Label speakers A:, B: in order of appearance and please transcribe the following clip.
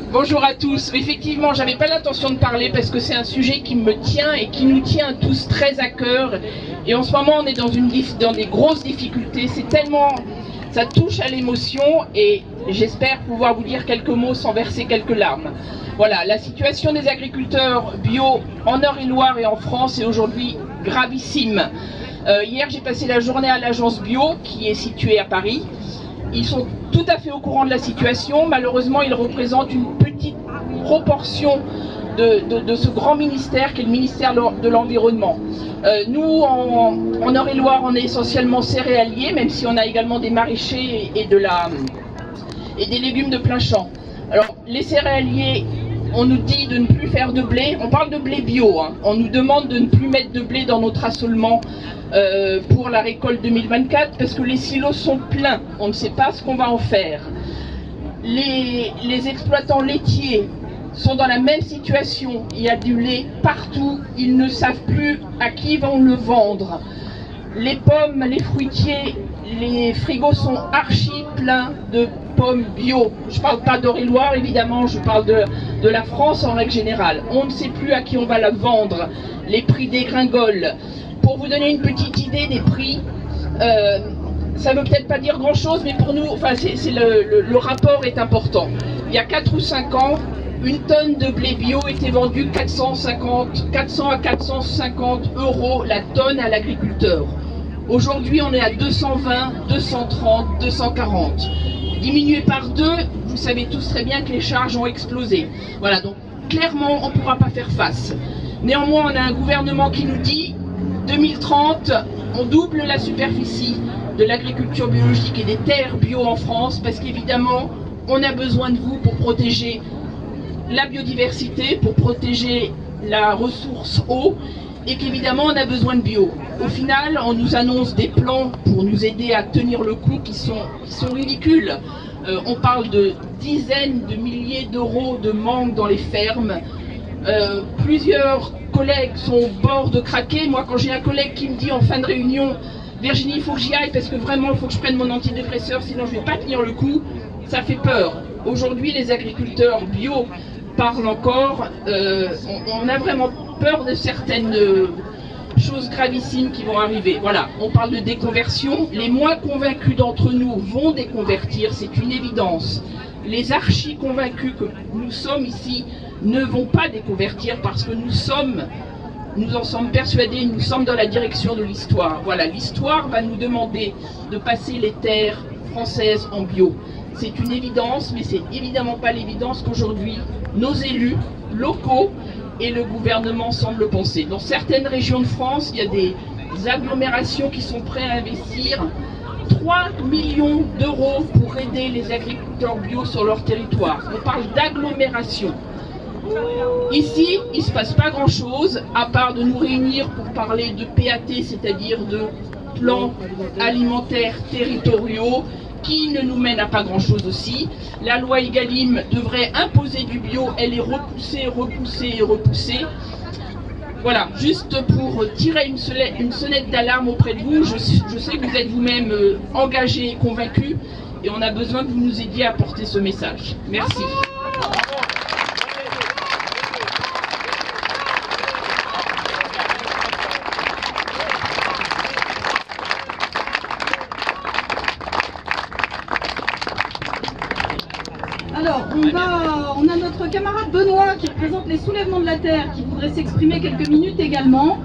A: Bonjour à tous. Effectivement, j'avais pas l'intention de parler parce que c'est un sujet qui me tient et qui nous tient tous très à cœur. Et en ce moment, on est dans des grosses difficultés. C'est tellement, ça touche à l'émotion et j'espère pouvoir vous dire quelques mots sans verser quelques larmes. Voilà, la situation des agriculteurs bio en Eure-et-Loir et en France est aujourd'hui gravissime. Hier, j'ai passé la journée à l'agence bio qui est située à Paris. Ils sont tout à fait au courant de la situation. Malheureusement, ils représentent une petite proportion de ce grand ministère qu'est le ministère de l'Environnement. Nous, en Eure-et-Loir, on est essentiellement céréaliers, même si on a également des maraîchers et des légumes de plein champ. Alors, les céréaliers, on nous dit de ne plus faire de blé. On parle de blé bio, hein. On nous demande de ne plus mettre de blé dans notre assolement pour la récolte 2024 parce que les silos sont pleins. On ne sait pas ce qu'on va en faire. Les exploitants laitiers sont dans la même situation. Il y a du lait partout. Ils ne savent plus à qui ils vont le vendre. Les pommes, les fruitiers, les frigos sont archi pleins de pommes bio. Je ne parle pas d'Eure-et-Loir, évidemment, je parle de la France en règle générale. On ne sait plus à qui on va la vendre. Les prix dégringolent. Pour vous donner une petite idée des prix, ça ne veut peut-être pas dire grand-chose, mais pour nous, enfin, le rapport est important. Il y a 4 ou 5 ans, une tonne de blé bio était vendue 400 à 450 € la tonne à l'agriculteur. Aujourd'hui, on est à 220, 230, 240. Diminué par 2, vous savez tous très bien que les charges ont explosé. Voilà, donc clairement, on ne pourra pas faire face. Néanmoins, on a un gouvernement qui nous dit 2030, on double la superficie de l'agriculture biologique et des terres bio en France, parce qu'évidemment, on a besoin de vous pour protéger la biodiversité, pour protéger la ressource eau, et qu'évidemment on a besoin de bio. Au final, on nous annonce des plans pour nous aider à tenir le coup qui sont ridicules. On parle de dizaines de milliers d'euros de manque dans les fermes. Plusieurs collègues sont au bord de craquer. Moi, quand j'ai un collègue qui me dit en fin de réunion « Virginie, il faut que j'y aille parce que vraiment, il faut que je prenne mon antidépresseur, sinon je ne vais pas tenir le coup », ça fait peur. Aujourd'hui, les agriculteurs bio parlent encore. On a vraiment peur de certaines choses gravissimes qui vont arriver. Voilà, on parle de déconversion. Les moins convaincus d'entre nous vont déconvertir, c'est une évidence. Les archi convaincus que nous sommes ici ne vont pas déconvertir parce que nous en sommes persuadés, nous sommes dans la direction de l'histoire. Voilà, l'histoire va nous demander de passer les terres françaises en bio. C'est une évidence, mais c'est évidemment pas l'évidence qu'aujourd'hui nos élus locaux et le gouvernement semblent penser. Dans certaines régions de France, il y a des agglomérations qui sont prêtes à investir 3 millions d'euros pour aider les agriculteurs bio sur leur territoire. On parle d'agglomération. Ici, il ne se passe pas grand-chose, à part de nous réunir pour parler de PAT, c'est-à-dire de plans alimentaires territoriaux, qui ne nous mène à pas grand-chose aussi. La loi Egalim devrait imposer du bio, elle est repoussée, repoussée et repoussée. Voilà, juste pour tirer une sonnette d'alarme auprès de vous, je sais que vous êtes vous-même engagés et convaincus, et on a besoin que vous nous aidiez à porter ce message. Merci.
B: Alors, on a notre camarade Benoît qui représente les soulèvements de la Terre qui voudrait s'exprimer quelques minutes également.